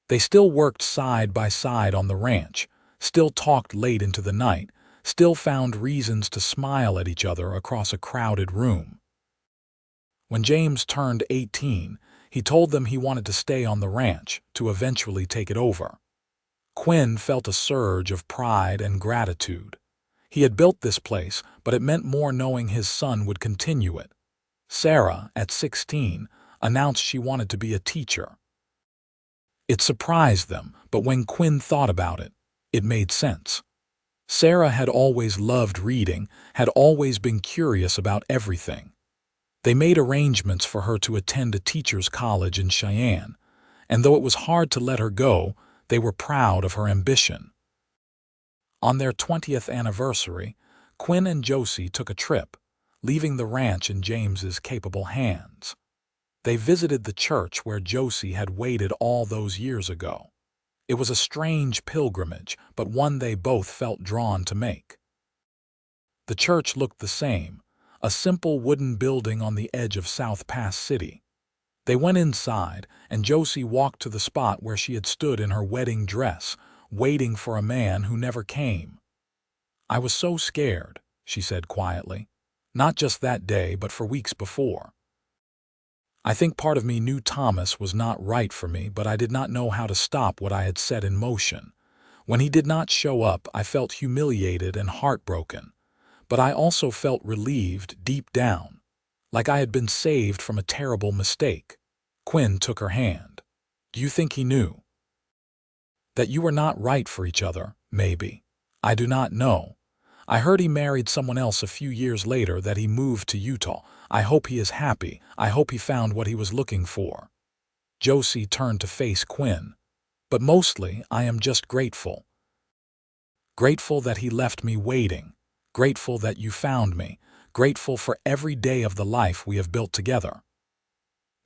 They still worked side by side on the ranch, still talked late into the night, still found reasons to smile at each other across a crowded room. When James turned 18, he told them he wanted to stay on the ranch, to eventually take it over. Quinn felt a surge of pride and gratitude. He had built this place, but it meant more knowing his son would continue it. Sarah, at 16, announced she wanted to be a teacher. It surprised them, but when Quinn thought about it, it made sense. Sarah had always loved reading, had always been curious about everything. They made arrangements for her to attend a teacher's college in Cheyenne, and though it was hard to let her go, they were proud of her ambition. On their 20th anniversary, Quinn and Josie took a trip, leaving the ranch in James's capable hands. They visited the church where Josie had waited all those years ago. It was a strange pilgrimage, but one they both felt drawn to make. The church looked the same, a simple wooden building on the edge of South Pass City. They went inside, and Josie walked to the spot where she had stood in her wedding dress, waiting for a man who never came. "I was so scared," she said quietly. "Not just that day, but for weeks before. I think part of me knew Thomas was not right for me, but I did not know how to stop what I had set in motion. When he did not show up, I felt humiliated and heartbroken. But I also felt relieved deep down, like I had been saved from a terrible mistake." Quinn took her hand. Do you think he knew that you were not right for each other? Maybe. I do not know. I heard he married someone else a few years later, that he moved to Utah. I hope he is happy. I hope he found what he was looking for. Josie turned to face Quinn. But mostly, I am just grateful. Grateful that he left me waiting. Grateful that you found me. Grateful for every day of the life we have built together.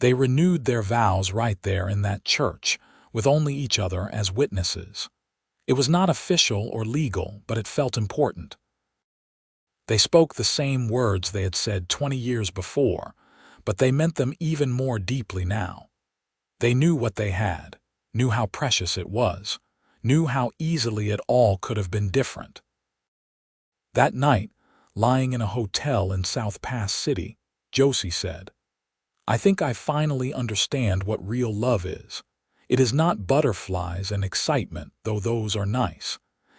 They renewed their vows right there in that church, with only each other as witnesses. It was not official or legal, but it felt important. They spoke the same words they had said 20 years before, but they meant them even more deeply now. They knew what they had, knew how precious it was, knew how easily it all could have been different. That night, lying in a hotel in South Pass City, Josie said, "I think I finally understand what real love is. It is not butterflies and excitement, though those are nice.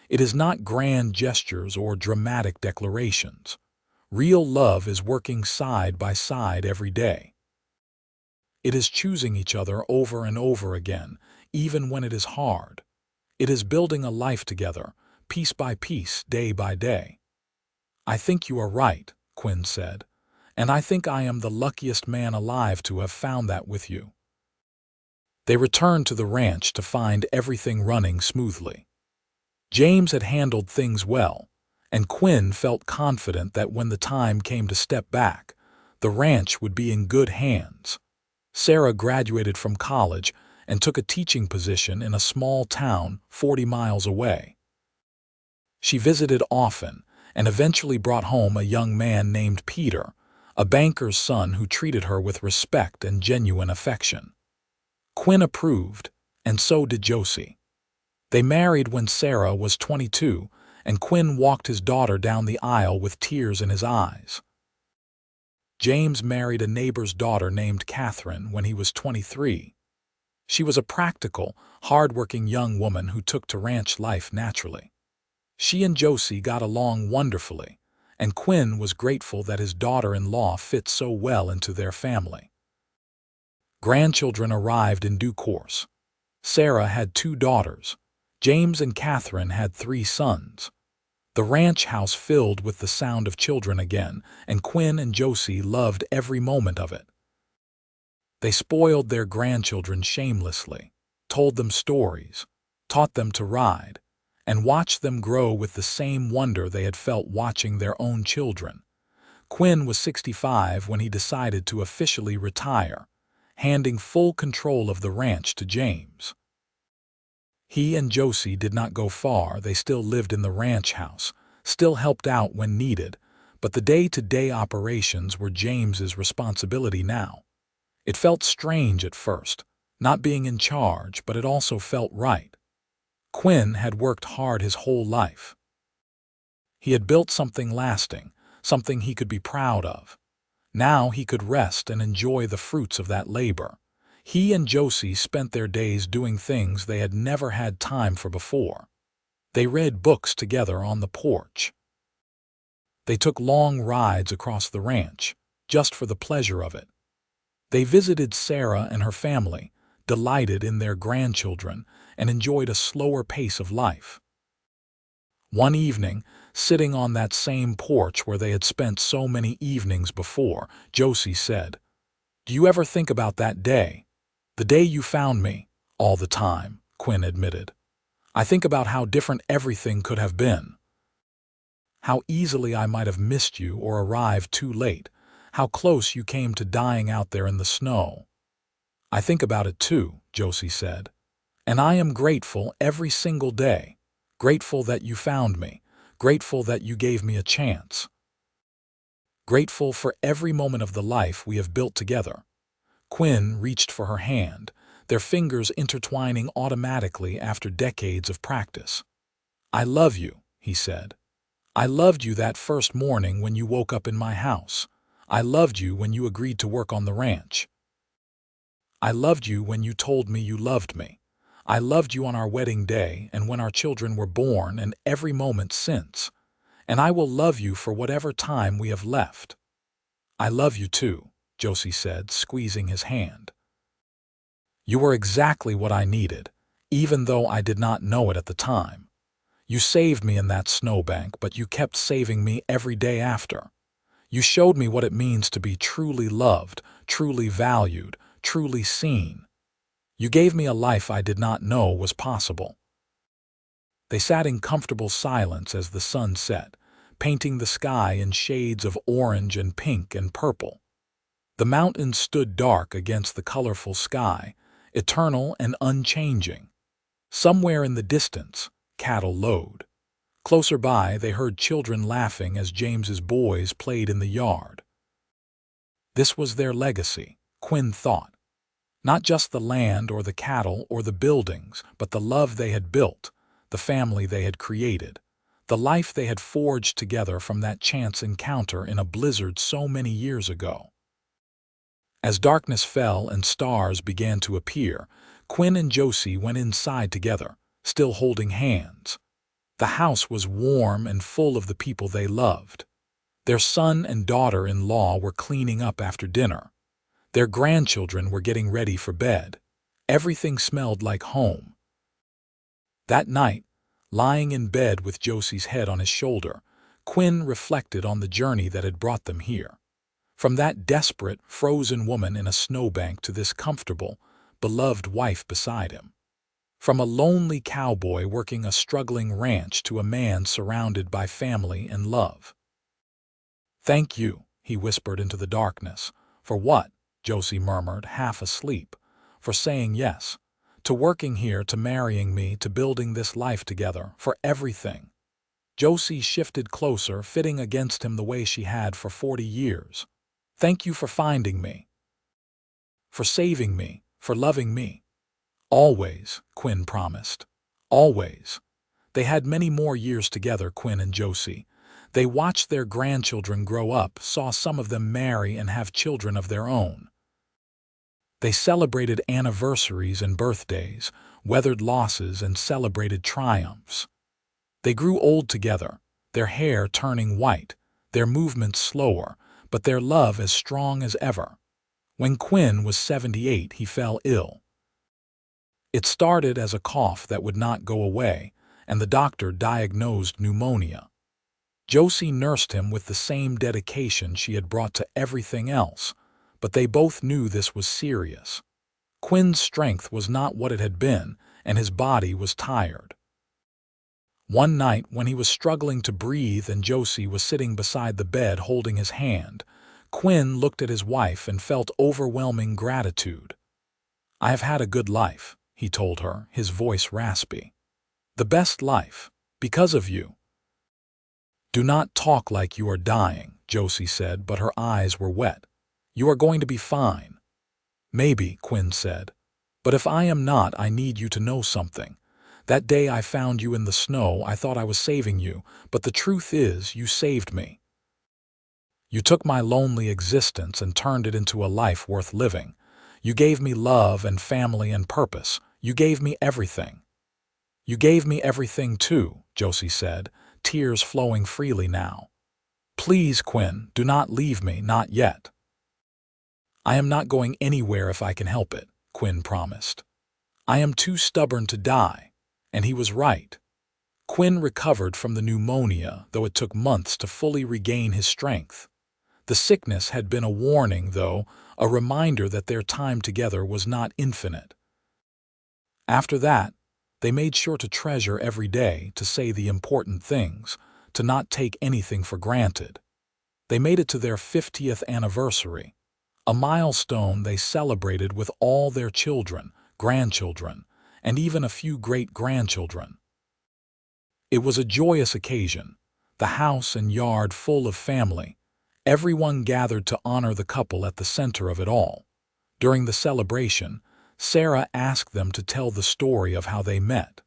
It is not grand gestures or dramatic declarations. Real love is working side by side every day. It is choosing each other over and over again, even when it is hard. It is building a life together, piece by piece, day by day." "I think you are right," Quinn said, "and I think I am the luckiest man alive to have found that with you." They returned to the ranch to find everything running smoothly. James had handled things well, and Quinn felt confident that when the time came to step back, the ranch would be in good hands. Sarah graduated from college and took a teaching position in a small town 40 miles away. She visited often and eventually brought home a young man named Peter, a banker's son who treated her with respect and genuine affection. Quinn approved, and so did Josie. They married when Sarah was 22, and Quinn walked his daughter down the aisle with tears in his eyes. James married a neighbor's daughter named Catherine when he was 23. She was a practical, hard-working young woman who took to ranch life naturally. She and Josie got along wonderfully, and Quinn was grateful that his daughter-in-law fit so well into their family. Grandchildren arrived in due course. Sarah had 2 daughters. James and Catherine had 3 sons. The ranch house filled with the sound of children again, and Quinn and Josie loved every moment of it. They spoiled their grandchildren shamelessly, told them stories, taught them to ride, and watched them grow with the same wonder they had felt watching their own children. Quinn was 65 when he decided to officially retire, handing full control of the ranch to James. He and Josie did not go far. They still lived in the ranch house, still helped out when needed, but the day-to-day operations were James's responsibility now. It felt strange at first, not being in charge, but it also felt right. Quinn had worked hard his whole life. He had built something lasting, something he could be proud of. Now he could rest and enjoy the fruits of that labor. He and Josie spent their days doing things they had never had time for before. They read books together on the porch. They took long rides across the ranch, just for the pleasure of it. They visited Sarah and her family, delighted in their grandchildren, and enjoyed a slower pace of life. One evening, sitting on that same porch where they had spent so many evenings before, Josie said, "Do you ever think about that day? The day you found me?" "All the time," Quinn admitted. "I think about how different everything could have been. How easily I might have missed you or arrived too late. How close you came to dying out there in the snow." "I think about it too," Josie said. "And I am grateful every single day. Grateful that you found me. Grateful that you gave me a chance. Grateful for every moment of the life we have built together." Quinn reached for her hand, their fingers intertwining automatically after decades of practice. "I love you," he said. "I loved you that first morning when you woke up in my house. I loved you when you agreed to work on the ranch. I loved you when you told me you loved me. I loved you on our wedding day and when our children were born and every moment since. And I will love you for whatever time we have left." "I love you too," Josie said, squeezing his hand. You were exactly what I needed, even though I did not know it at the time. You saved me in that snowbank, but you kept saving me every day after. You showed me what it means to be truly loved, truly valued, truly seen. You gave me a life I did not know was possible." They sat in comfortable silence as the sun set, painting the sky in shades of orange and pink and purple. The mountains stood dark against the colorful sky, eternal and unchanging. Somewhere in the distance, cattle lowed. Closer by, they heard children laughing as James's boys played in the yard. This was their legacy, Quinn thought. Not just the land or the cattle or the buildings, but the love they had built, the family they had created, the life they had forged together from that chance encounter in a blizzard so many years ago. As darkness fell and stars began to appear, Quinn and Josie went inside together, still holding hands. The house was warm and full of the people they loved. Their son and daughter-in-law were cleaning up after dinner. Their grandchildren were getting ready for bed. Everything smelled like home. That night, lying in bed with Josie's head on his shoulder, Quinn reflected on the journey that had brought them here. From that desperate, frozen woman in a snowbank to this comfortable, beloved wife beside him. From a lonely cowboy working a struggling ranch to a man surrounded by family and love. "Thank you," he whispered into the darkness. "For what?" Josie murmured, half asleep. "For saying yes. To working here, to marrying me, to building this life together, for everything." Josie shifted closer, fitting against him the way she had for 40 years. "Thank you for finding me. For saving me, for loving me." "Always," Quinn promised. "Always." They had many more years together, Quinn and Josie. They watched their grandchildren grow up, saw some of them marry and have children of their own. They celebrated anniversaries and birthdays, weathered losses and celebrated triumphs. They grew old together, their hair turning white, their movements slower, but their love as strong as ever. When Quinn was 78, he fell ill. It started as a cough that would not go away, and the doctor diagnosed pneumonia. Josie nursed him with the same dedication she had brought to everything else, but they both knew this was serious. Quinn's strength was not what it had been, and his body was tired. One night, when he was struggling to breathe and Josie was sitting beside the bed holding his hand, Quinn looked at his wife and felt overwhelming gratitude. "I have had a good life," he told her, his voice raspy. "The best life, because of you." "Do not talk like you are dying," Josie said, but her eyes were wet. "You are going to be fine." "Maybe," Quinn said. "But if I am not, I need you to know something. That day I found you in the snow, I thought I was saving you, but the truth is, you saved me. You took my lonely existence and turned it into a life worth living. You gave me love and family and purpose. You gave me everything." "You gave me everything too," Josie said, tears flowing freely now. "Please, Quinn, do not leave me, not yet." "I am not going anywhere if I can help it," Quinn promised. "I am too stubborn to die." And he was right. Quinn recovered from the pneumonia, though it took months to fully regain his strength. The sickness had been a warning, though, a reminder that their time together was not infinite. After that, they made sure to treasure every day, to say the important things, to not take anything for granted. They made it to their 50th anniversary, a milestone they celebrated with all their children, grandchildren, and even a few great-grandchildren. It was a joyous occasion, the house and yard full of family, everyone gathered to honor the couple at the center of it all. During the celebration, Sarah asked them to tell the story of how they met.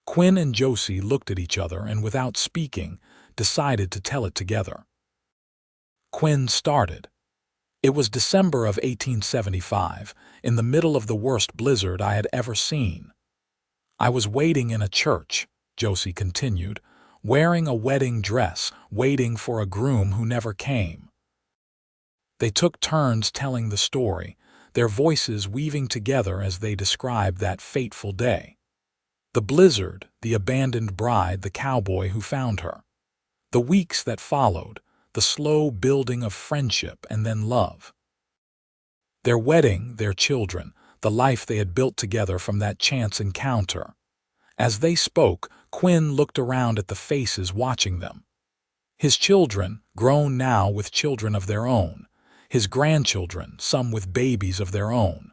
Quinn and Josie looked at each other and, without speaking, decided to tell it together. Quinn started. "It was December of 1875, in the middle of the worst blizzard I had ever seen. I was waiting in a church," Josie continued, "wearing a wedding dress, waiting for a groom who never came." They took turns telling the story, their voices weaving together as they described that fateful day. The blizzard, the abandoned bride, the cowboy who found her. The weeks that followed, the slow building of friendship and then love. Their wedding, their children, the life they had built together from that chance encounter. As they spoke, Quinn looked around at the faces watching them. His children, grown now with children of their own. His grandchildren, some with babies of their own.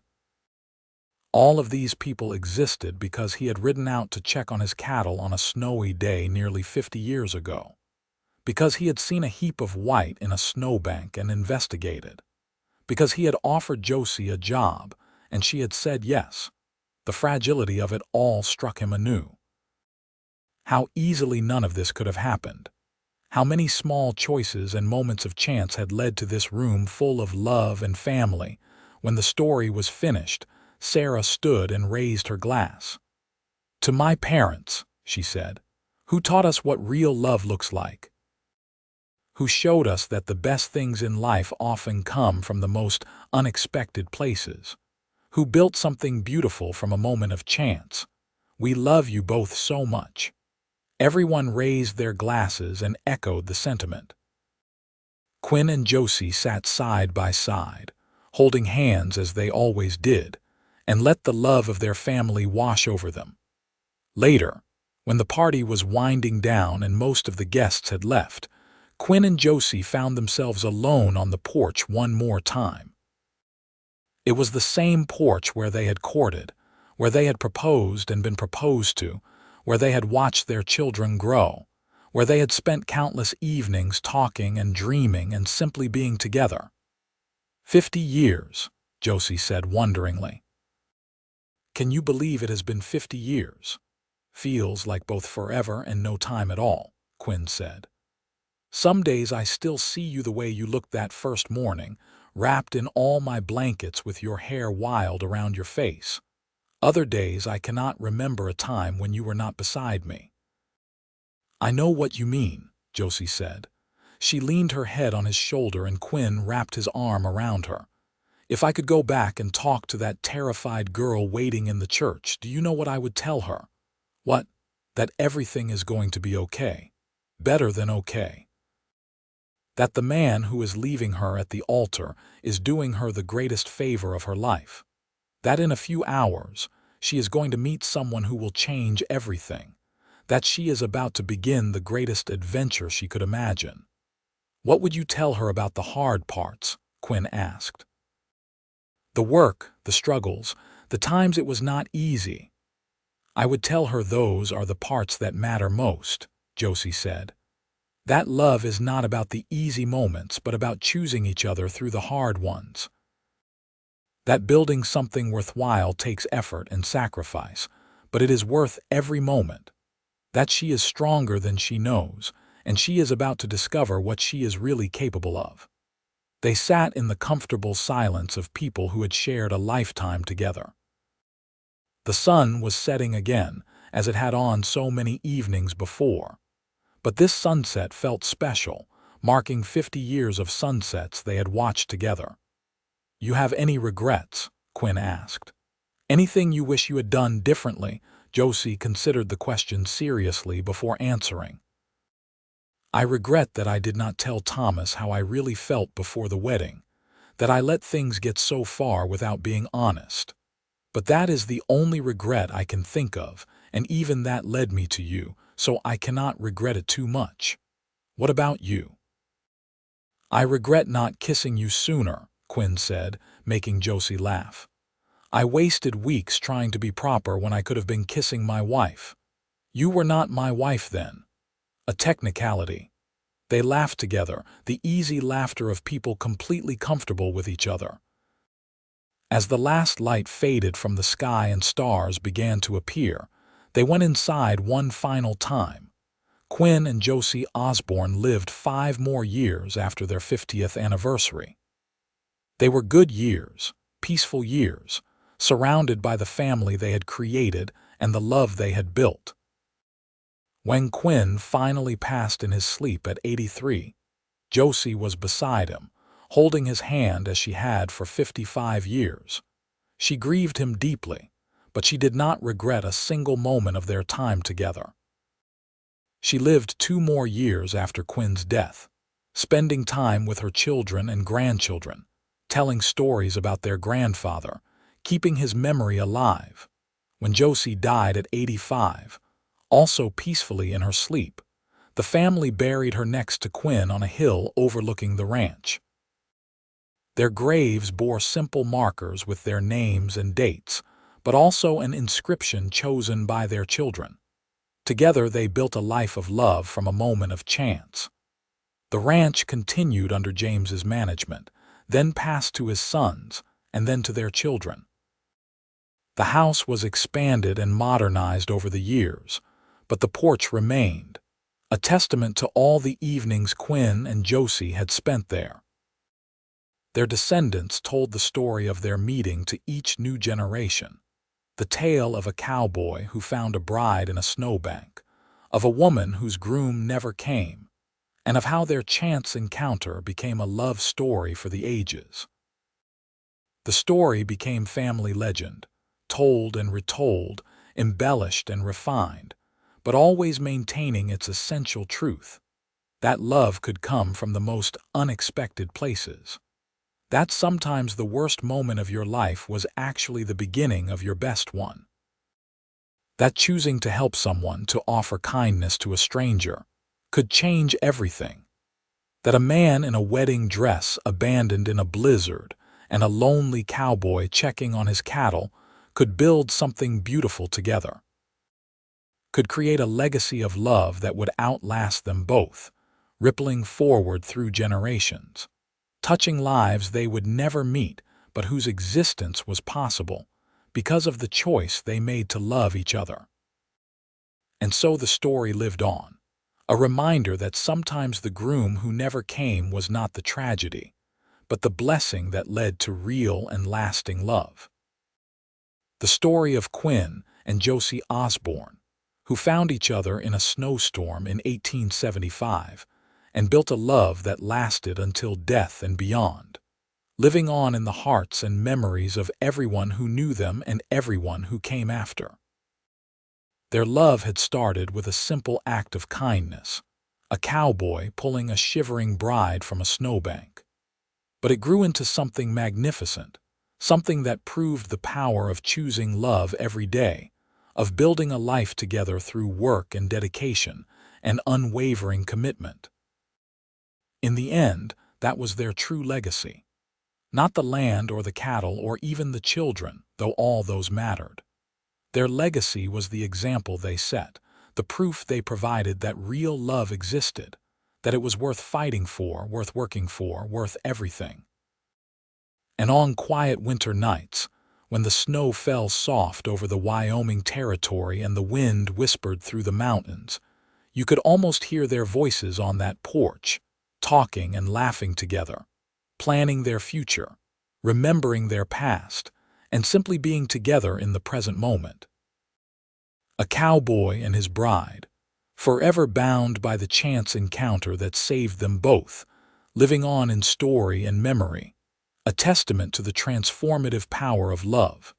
All of these people existed because he had ridden out to check on his cattle on a snowy day nearly 50 years ago. Because he had seen a heap of white in a snowbank and investigated. Because he had offered Josie a job, and she had said yes. The fragility of it all struck him anew. How easily none of this could have happened. How many small choices and moments of chance had led to this room full of love and family. When the story was finished, Sarah stood and raised her glass. "To my parents," she said, "who taught us what real love looks like. Who showed us that the best things in life often come from the most unexpected places. Who built something beautiful from a moment of chance. We love you both so much." Everyone raised their glasses and echoed the sentiment. Quinn and Josie sat side by side, holding hands as they always did, and let the love of their family wash over them. Later, when the party was winding down and most of the guests had left, Quinn and Josie found themselves alone on the porch one more time. It was the same porch where they had courted, where they had proposed and been proposed to, where they had watched their children grow, where they had spent countless evenings talking and dreaming and simply being together. 50 years, Josie said wonderingly. "Can you believe it has been 50 years? Feels like both forever and no time at all," Quinn said. "Some days I still see you the way you looked that first morning, wrapped in all my blankets with your hair wild around your face. Other days I cannot remember a time when you were not beside me." "I know what you mean," Josie said. She leaned her head on his shoulder and Quinn wrapped his arm around her. "If I could go back and talk to that terrified girl waiting in the church, do you know what I would tell her? What? That everything is going to be okay. Better than okay. That the man who is leaving her at the altar is doing her the greatest favor of her life. That in a few hours, she is going to meet someone who will change everything. That she is about to begin the greatest adventure she could imagine." "What would you tell her about the hard parts?" Quinn asked. "The work, the struggles, the times it was not easy." "I would tell her those are the parts that matter most," Josie said. "That love is not about the easy moments but about choosing each other through the hard ones. That building something worthwhile takes effort and sacrifice, but it is worth every moment. That she is stronger than she knows, and she is about to discover what she is really capable of." They sat in the comfortable silence of people who had shared a lifetime together. The sun was setting again, as it had on so many evenings before. But this sunset felt special, marking 50 years of sunsets they had watched together. "You have any regrets?" Quinn asked. "Anything you wish you had done differently?" Josie considered the question seriously before answering. "I regret that I did not tell Thomas how I really felt before the wedding, that I let things get so far without being honest. But that is the only regret I can think of, and even that led me to you, so I cannot regret it too much. What about you?" "I regret not kissing you sooner," Quinn said, making Josie laugh. "I wasted weeks trying to be proper when I could have been kissing my wife. You were not my wife then. A technicality." They laughed together, the easy laughter of people completely comfortable with each other. As the last light faded from the sky and stars began to appear, they went inside one final time. Quinn and Josie Osbourne lived 5 more years after their 50th anniversary. They were good years, peaceful years, surrounded by the family they had created and the love they had built. When Quinn finally passed in his sleep at 83, Josie was beside him, holding his hand as she had for 55 years. She grieved him deeply, but she did not regret a single moment of their time together. She lived 2 more years after Quinn's death, spending time with her children and grandchildren, telling stories about their grandfather, keeping his memory alive. When Josie died at 85, also peacefully in her sleep, the family buried her next to Quinn on a hill overlooking the ranch. Their graves bore simple markers with their names and dates, but also an inscription chosen by their children. Together they built a life of love from a moment of chance. The ranch continued under James's management, then passed to his sons, and then to their children. The house was expanded and modernized over the years, but the porch remained, a testament to all the evenings Quinn and Josie had spent there. Their descendants told the story of their meeting to each new generation. The tale of a cowboy who found a bride in a snowbank, of a woman whose groom never came, and of how their chance encounter became a love story for the ages. The story became family legend, told and retold, embellished and refined, but always maintaining its essential truth, that love could come from the most unexpected places. That sometimes the worst moment of your life was actually the beginning of your best one. That choosing to help someone, to offer kindness to a stranger, could change everything. That a man in a wedding dress abandoned in a blizzard and a lonely cowboy checking on his cattle could build something beautiful together. Could create a legacy of love that would outlast them both, rippling forward through generations, touching lives they would never meet but whose existence was possible because of the choice they made to love each other. And so the story lived on, a reminder that sometimes the groom who never came was not the tragedy, but the blessing that led to real and lasting love. The story of Quinn and Josie Osbourne, who found each other in a snowstorm in 1875 and built a love that lasted until death and beyond, living on in the hearts and memories of everyone who knew them and everyone who came after. Their love had started with a simple act of kindness, a cowboy pulling a shivering bride from a snowbank. But it grew into something magnificent, something that proved the power of choosing love every day, of building a life together through work and dedication and unwavering commitment. In the end, that was their true legacy. Not the land or the cattle or even the children, though all those mattered. Their legacy was the example they set, the proof they provided that real love existed, that it was worth fighting for, worth working for, worth everything. And on quiet winter nights, when the snow fell soft over the Wyoming Territory and the wind whispered through the mountains, you could almost hear their voices on that porch, talking and laughing together, planning their future, remembering their past, and simply being together in the present moment. A cowboy and his bride, forever bound by the chance encounter that saved them both, living on in story and memory, a testament to the transformative power of love.